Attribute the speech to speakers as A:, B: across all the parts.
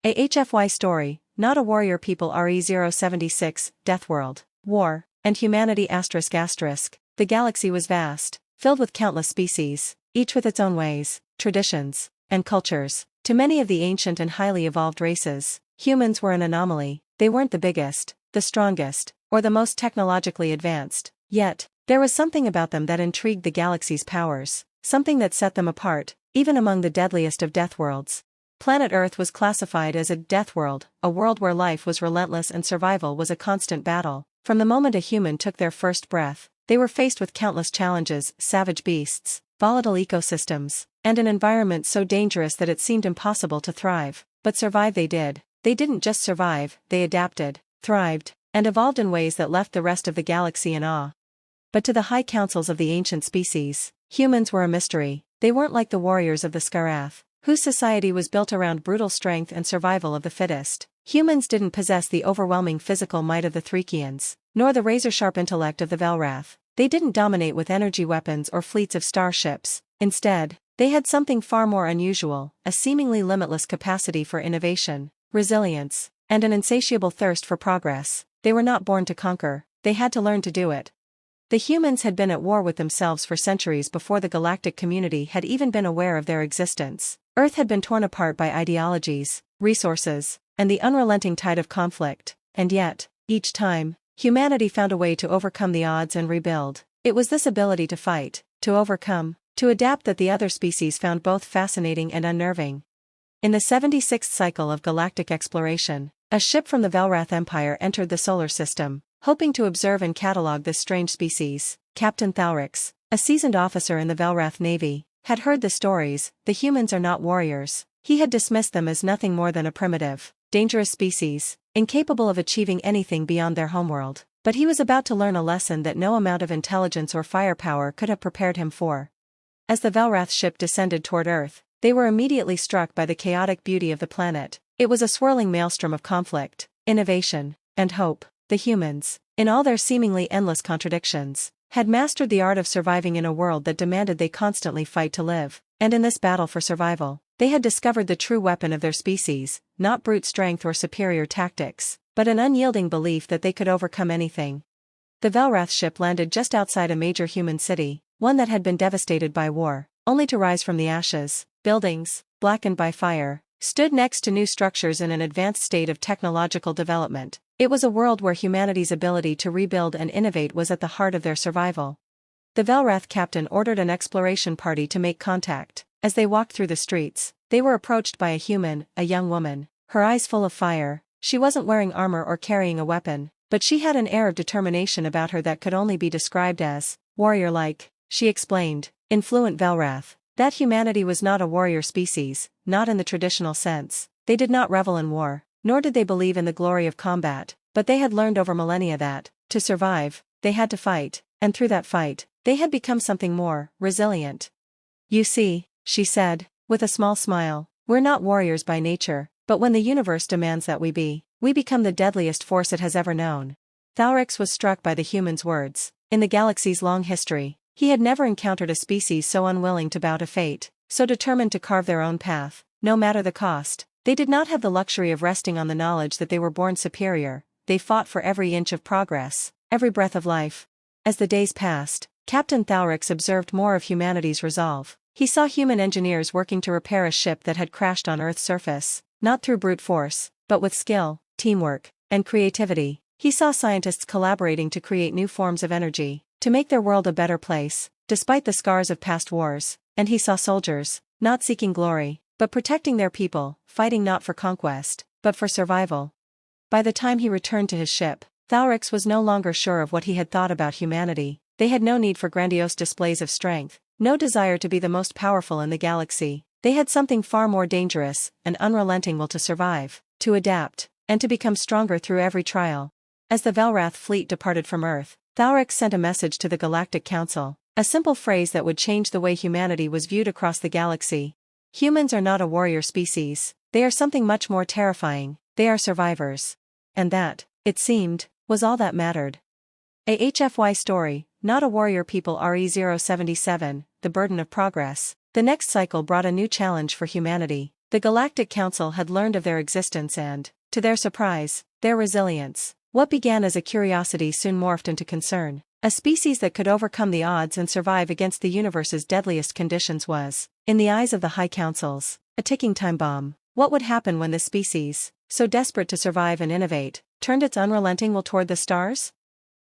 A: A HFY story, not a warrior people RE076, Deathworld, War, and Humanity ***. The galaxy was vast, filled with countless species, each with its own ways, traditions, and cultures. To many of the ancient and highly evolved races, humans were an anomaly. They weren't the biggest, the strongest, or the most technologically advanced. Yet, there was something about them that intrigued the galaxy's powers, something that set them apart, even among the deadliest of deathworlds. Planet Earth was classified as a deathworld, a world where life was relentless and survival was a constant battle. From the moment a human took their first breath, they were faced with countless challenges: savage beasts, volatile ecosystems, and an environment so dangerous that it seemed impossible to thrive. But survive they did. They didn't just survive, they adapted, thrived, and evolved in ways that left the rest of the galaxy in awe. But to the high councils of the ancient species, humans were a mystery. They weren't like the warriors of the Skarath, whose society was built around brutal strength and survival of the fittest. Humans didn't possess the overwhelming physical might of the Threkians, nor the razor-sharp intellect of the Velrath. They didn't dominate with energy weapons or fleets of starships. Instead, they had something far more unusual: a seemingly limitless capacity for innovation, resilience, and an insatiable thirst for progress. They were not born to conquer, they had to learn to do it. The humans had been at war with themselves for centuries before the galactic community had even been aware of their existence. Earth had been torn apart by ideologies, resources, and the unrelenting tide of conflict, and yet, each time, humanity found a way to overcome the odds and rebuild. It was this ability to fight, to overcome, to adapt that the other species found both fascinating and unnerving. In the 76th cycle of galactic exploration, a ship from the Velrath Empire entered the solar system, hoping to observe and catalog this strange species. Captain Thalrix, a seasoned officer in the Velrath Navy, had heard the stories. The humans are not warriors. He had dismissed them as nothing more than a primitive, dangerous species, incapable of achieving anything beyond their homeworld. But he was about to learn a lesson that no amount of intelligence or firepower could have prepared him for. As the Velrath ship descended toward Earth, they were immediately struck by the chaotic beauty of the planet. It was a swirling maelstrom of conflict, innovation, and hope. The humans, in all their seemingly endless contradictions, had mastered the art of surviving in a world that demanded they constantly fight to live. And in this battle for survival, they had discovered the true weapon of their species: not brute strength or superior tactics, but an unyielding belief that they could overcome anything. The Velrath ship landed just outside a major human city, one that had been devastated by war, only to rise from the ashes. Buildings, blackened by fire, stood next to new structures in an advanced state of technological development. It was a world where humanity's ability to rebuild and innovate was at the heart of their survival. The Velrath captain ordered an exploration party to make contact. As they walked through the streets, they were approached by a human, a young woman, her eyes full of fire. She wasn't wearing armor or carrying a weapon, but she had an air of determination about her that could only be described as warrior-like. She explained, in fluent Velrath, that humanity was not a warrior species, not in the traditional sense. They did not revel in war, nor did they believe in the glory of combat, but they had learned over millennia that, to survive, they had to fight, and through that fight, they had become something more: resilient. You see, she said, with a small smile, we're not warriors by nature, but when the universe demands that we be, we become the deadliest force it has ever known. Thalrix was struck by the human's words. In the galaxy's long history, he had never encountered a species so unwilling to bow to fate, so determined to carve their own path, no matter the cost. They did not have the luxury of resting on the knowledge that they were born superior. They fought for every inch of progress, every breath of life. As the days passed, Captain Thalrix observed more of humanity's resolve. He saw human engineers working to repair a ship that had crashed on Earth's surface, not through brute force, but with skill, teamwork, and creativity. He saw scientists collaborating to create new forms of energy, to make their world a better place, despite the scars of past wars. And he saw soldiers, not seeking glory, but protecting their people, fighting not for conquest, but for survival. By the time he returned to his ship, Thalrix was no longer sure of what he had thought about humanity. They had no need for grandiose displays of strength, no desire to be the most powerful in the galaxy. They had something far more dangerous: an unrelenting will to survive, to adapt, and to become stronger through every trial. As the Velrath fleet departed from Earth, Thalrix sent a message to the Galactic Council, a simple phrase that would change the way humanity was viewed across the galaxy. Humans are not a warrior species, they are something much more terrifying: they are survivors. And that, it seemed, was all that mattered. A HFY story, not a warrior people RE077, the burden of progress. The next cycle brought a new challenge for humanity. The Galactic Council had learned of their existence and, to their surprise, their resilience. What began as a curiosity soon morphed into concern. A species that could overcome the odds and survive against the universe's deadliest conditions was, in the eyes of the High Councils, a ticking time bomb. What would happen when this species, so desperate to survive and innovate, turned its unrelenting will toward the stars?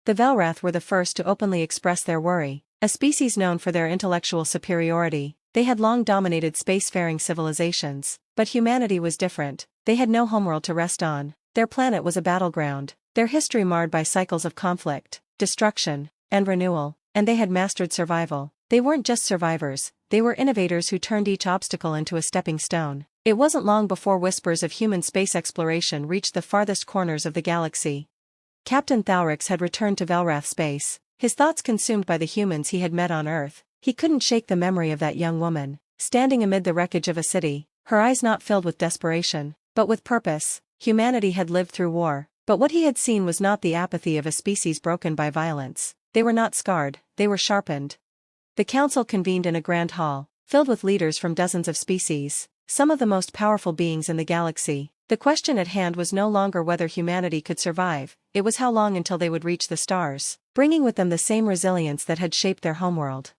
A: The Velrath were the first to openly express their worry. A species known for their intellectual superiority, they had long dominated spacefaring civilizations, but humanity was different. They had no homeworld to rest on. Their planet was a battleground, their history marred by cycles of conflict, destruction, and renewal, and they had mastered survival. They weren't just survivors, they were innovators who turned each obstacle into a stepping stone. It wasn't long before whispers of human space exploration reached the farthest corners of the galaxy. Captain Thalrix had returned to Velrath space, his thoughts consumed by the humans he had met on Earth. He couldn't shake the memory of that young woman, standing amid the wreckage of a city, her eyes not filled with desperation, but with purpose. Humanity had lived through war, but what he had seen was not the apathy of a species broken by violence. They were not scarred, they were sharpened. The council convened in a grand hall, filled with leaders from dozens of species, some of the most powerful beings in the galaxy. The question at hand was no longer whether humanity could survive, it was how long until they would reach the stars, bringing with them the same resilience that had shaped their homeworld.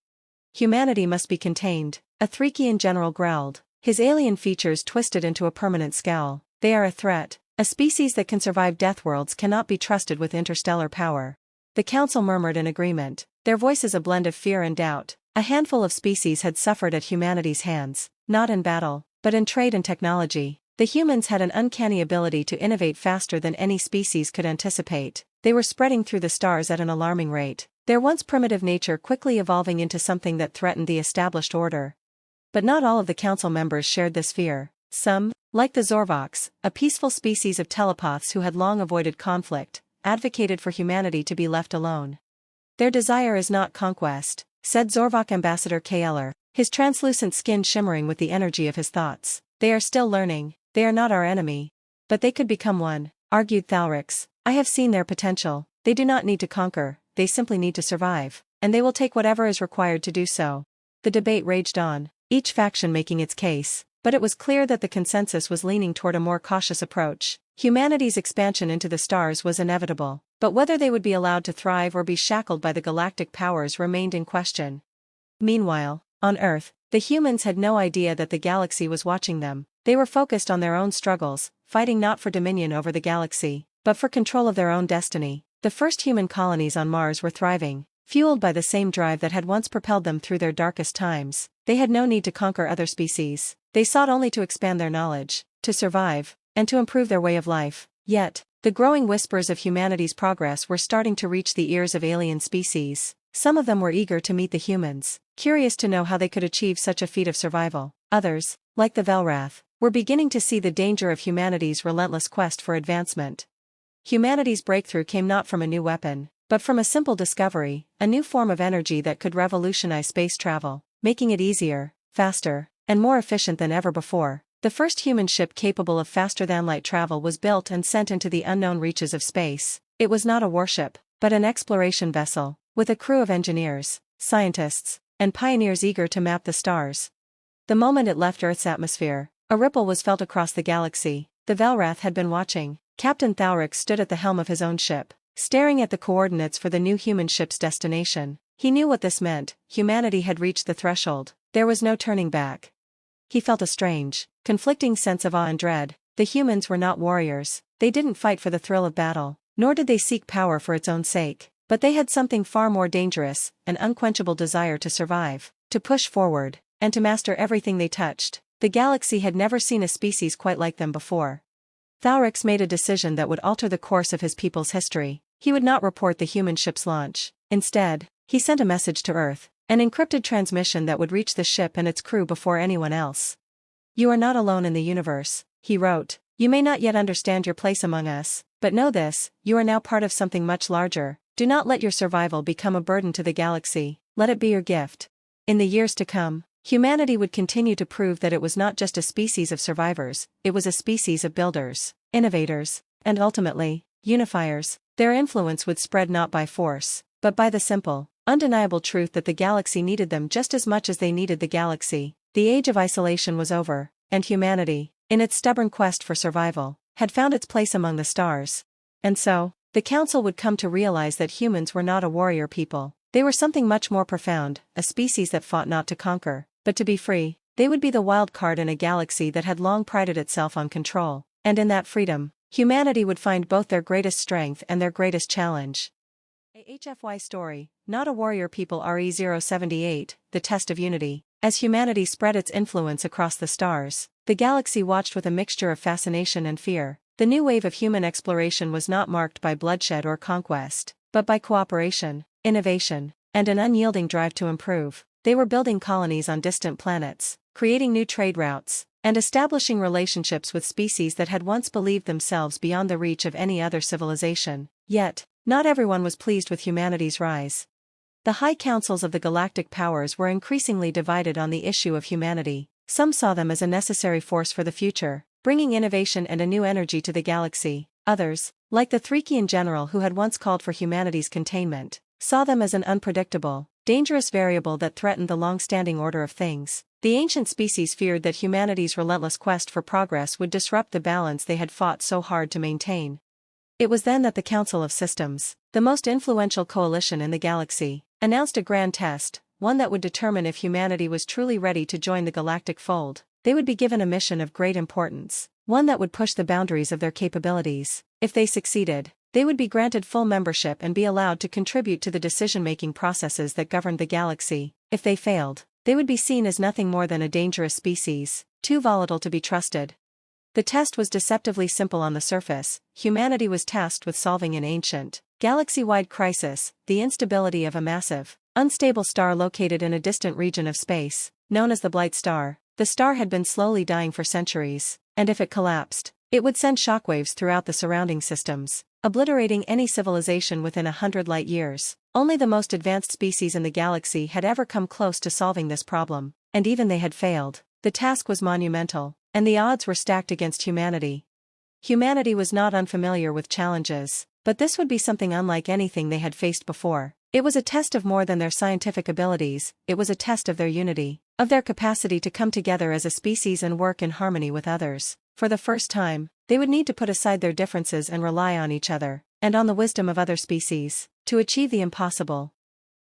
A: Humanity must be contained, a Threkian general growled, his alien features twisted into a permanent scowl. They are a threat. A species that can survive Deathworlds cannot be trusted with interstellar power. The council murmured in agreement, their voices a blend of fear and doubt. A handful of species had suffered at humanity's hands, not in battle, but in trade and technology. The humans had an uncanny ability to innovate faster than any species could anticipate. They were spreading through the stars at an alarming rate, their once primitive nature quickly evolving into something that threatened the established order. But not all of the council members shared this fear. Some, like the Zorvoks, a peaceful species of telepaths who had long avoided conflict, advocated for humanity to be left alone. Their desire is not conquest, said Zorvok Ambassador Kaeller, his translucent skin shimmering with the energy of his thoughts. They are still learning, they are not our enemy. But they could become one, argued Thalrix. I have seen their potential, they do not need to conquer, they simply need to survive, and they will take whatever is required to do so. The debate raged on, each faction making its case. But it was clear that the consensus was leaning toward a more cautious approach. Humanity's expansion into the stars was inevitable, but whether they would be allowed to thrive or be shackled by the galactic powers remained in question. Meanwhile, on Earth, the humans had no idea that the galaxy was watching them. They were focused on their own struggles, fighting not for dominion over the galaxy, but for control of their own destiny. The first human colonies on Mars were thriving, fueled by the same drive that had once propelled them through their darkest times. They had no need to conquer other species. They sought only to expand their knowledge, to survive, and to improve their way of life. Yet, the growing whispers of humanity's progress were starting to reach the ears of alien species. Some of them were eager to meet the humans, curious to know how they could achieve such a feat of survival. Others, like the Velrath, were beginning to see the danger of humanity's relentless quest for advancement. Humanity's breakthrough came not from a new weapon, but from a simple discovery, a new form of energy that could revolutionize space travel, making it easier, faster, and more efficient than ever before. The first human ship capable of faster-than-light travel was built and sent into the unknown reaches of space. It was not a warship, but an exploration vessel, with a crew of engineers, scientists, and pioneers eager to map the stars. The moment it left Earth's atmosphere, a ripple was felt across the galaxy. The Velrath had been watching. Captain Thalrix stood at the helm of his own ship, staring at the coordinates for the new human ship's destination. He knew what this meant. Humanity had reached the threshold. There was no turning back. He felt a strange, conflicting sense of awe and dread. The humans were not warriors. They didn't fight for the thrill of battle, nor did they seek power for its own sake. But they had something far more dangerous, an unquenchable desire to survive, to push forward, and to master everything they touched. The galaxy had never seen a species quite like them before. Thalrix made a decision that would alter the course of his people's history. He would not report the human ship's launch. Instead, he sent a message to Earth, an encrypted transmission that would reach the ship and its crew before anyone else. You are not alone in the universe, he wrote. You may not yet understand your place among us, but know this, you are now part of something much larger. Do not let your survival become a burden to the galaxy, let it be your gift. In the years to come, humanity would continue to prove that it was not just a species of survivors, it was a species of builders, innovators, and ultimately, unifiers. Their influence would spread not by force, but by the simple, undeniable truth that the galaxy needed them just as much as they needed the galaxy. The age of isolation was over. and humanity, in its stubborn quest for survival, had found its place among the stars. And so, the council would come to realize that humans were not a warrior people. They were something much more profound, a species that fought not to conquer, but to be free. They would be the wild card in a galaxy that had long prided itself on control, and in that freedom, humanity would find both their greatest strength and their greatest challenge. A HFY story, Not a Warrior People RE078, The Test of Unity. As humanity spread its influence across the stars, the galaxy watched with a mixture of fascination and fear. The new wave of human exploration was not marked by bloodshed or conquest, but by cooperation, innovation, and an unyielding drive to improve. They were building colonies on distant planets, creating new trade routes, and establishing relationships with species that had once believed themselves beyond the reach of any other civilization. Yet, not everyone was pleased with humanity's rise. The high councils of the galactic powers were increasingly divided on the issue of humanity. Some saw them as a necessary force for the future, bringing innovation and a new energy to the galaxy. Others, like the Threkian general who had once called for humanity's containment, saw them as an unpredictable, dangerous variable that threatened the long-standing order of things. The ancient species feared that humanity's relentless quest for progress would disrupt the balance they had fought so hard to maintain. It was then that the Council of Systems, the most influential coalition in the galaxy, announced a grand test, one that would determine if humanity was truly ready to join the galactic fold. They would be given a mission of great importance, one that would push the boundaries of their capabilities. If they succeeded, they would be granted full membership and be allowed to contribute to the decision-making processes that governed the galaxy. If they failed, they would be seen as nothing more than a dangerous species, too volatile to be trusted. The test was deceptively simple on the surface. Humanity was tasked with solving an ancient, galaxy-wide crisis, the instability of a massive, unstable star located in a distant region of space, known as the Blight Star. The star had been slowly dying for centuries, and if it collapsed, it would send shockwaves throughout the surrounding systems, obliterating any civilization within 100 light years. Only the most advanced species in the galaxy had ever come close to solving this problem, and even they had failed. The task was monumental, and the odds were stacked against humanity. Humanity was not unfamiliar with challenges, but this would be something unlike anything they had faced before. It was a test of more than their scientific abilities, it was a test of their unity, of their capacity to come together as a species and work in harmony with others. For the first time, they would need to put aside their differences and rely on each other, and on the wisdom of other species, to achieve the impossible.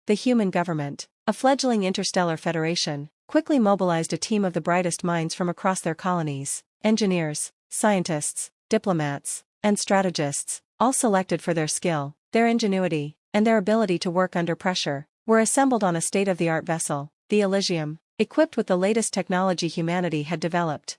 A: The human government, a fledgling interstellar federation, quickly mobilized a team of the brightest minds from across their colonies: engineers, scientists, diplomats, and strategists, all selected for their skill, their ingenuity, and their ability to work under pressure, were assembled on a state-of-the-art vessel, the Elysium, equipped with the latest technology humanity had developed.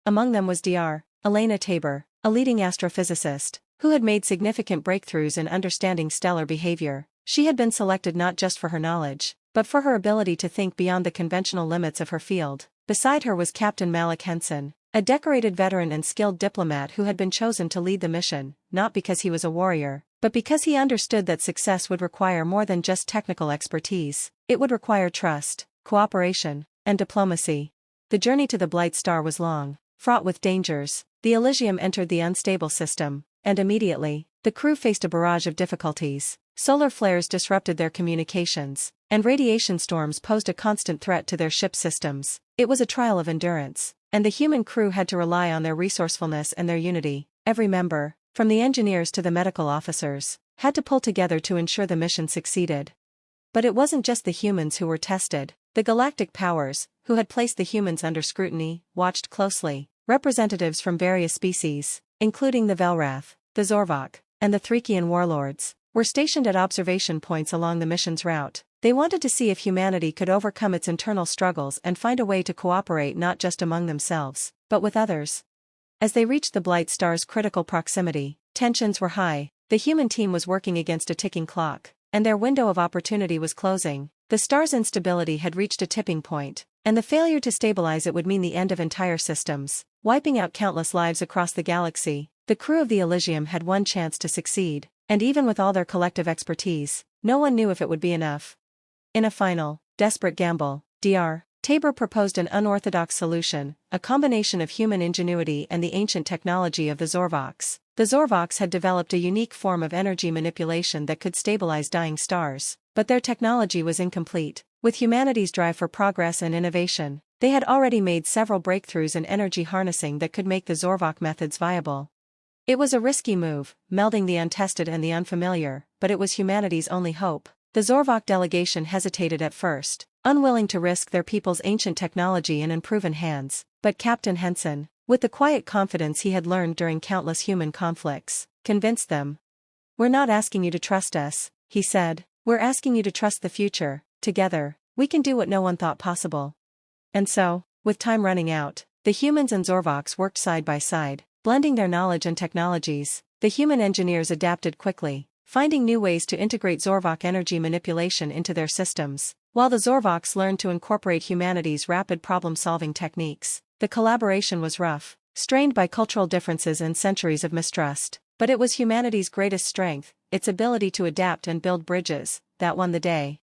A: Among them was Dr. Elena Tabor, a leading astrophysicist, who had made significant breakthroughs in understanding stellar behavior. She had been selected not just for her knowledge, but for her ability to think beyond the conventional limits of her field. Beside her was Captain Malik Henson, a decorated veteran and skilled diplomat who had been chosen to lead the mission, not because he was a warrior, but because he understood that success would require more than just technical expertise. It would require trust, cooperation, and diplomacy. The journey to the Blight Star was long, fraught with dangers. The Elysium entered the unstable system, and immediately, the crew faced a barrage of difficulties. Solar flares disrupted their communications, and radiation storms posed a constant threat to their ship systems. It was a trial of endurance, and the human crew had to rely on their resourcefulness and their unity. Every member, from the engineers to the medical officers, had to pull together to ensure the mission succeeded. But it wasn't just the humans who were tested. The galactic powers, who had placed the humans under scrutiny, watched closely. Representatives from various species, including the Velrath, the Zorvok, and the Threkian warlords, were stationed at observation points along the mission's route. They wanted to see if humanity could overcome its internal struggles and find a way to cooperate not just among themselves, but with others. As they reached the Blight Star's critical proximity, tensions were high. The human team was working against a ticking clock, and their window of opportunity was closing. The star's instability had reached a tipping point, and the failure to stabilize it would mean the end of entire systems, wiping out countless lives across the galaxy. The crew of the Elysium had one chance to succeed, and even with all their collective expertise, no one knew if it would be enough. In a final, desperate gamble, Dr. Tabor proposed an unorthodox solution, a combination of human ingenuity and the ancient technology of the Zorvoks. The Zorvoks had developed a unique form of energy manipulation that could stabilize dying stars, but their technology was incomplete. With humanity's drive for progress and innovation, They had already made several breakthroughs in energy harnessing that could make the Zorvok methods viable. It was a risky move, melding the untested and the unfamiliar, but it was humanity's only hope. The Zorvok delegation hesitated at first, unwilling to risk their people's ancient technology in unproven hands, but Captain Henson, with the quiet confidence he had learned during countless human conflicts, convinced them. "We're not asking you to trust us," he said. "We're asking you to trust the future. Together, we can do what no one thought possible." And so, with time running out, the humans and Zorvoks worked side by side, blending their knowledge and technologies. The human engineers adapted quickly, finding new ways to integrate Zorvok energy manipulation into their systems, while the Zorvoks learned to incorporate humanity's rapid problem-solving techniques. The collaboration was rough, strained by cultural differences and centuries of mistrust, but it was humanity's greatest strength, its ability to adapt and build bridges, that won the day.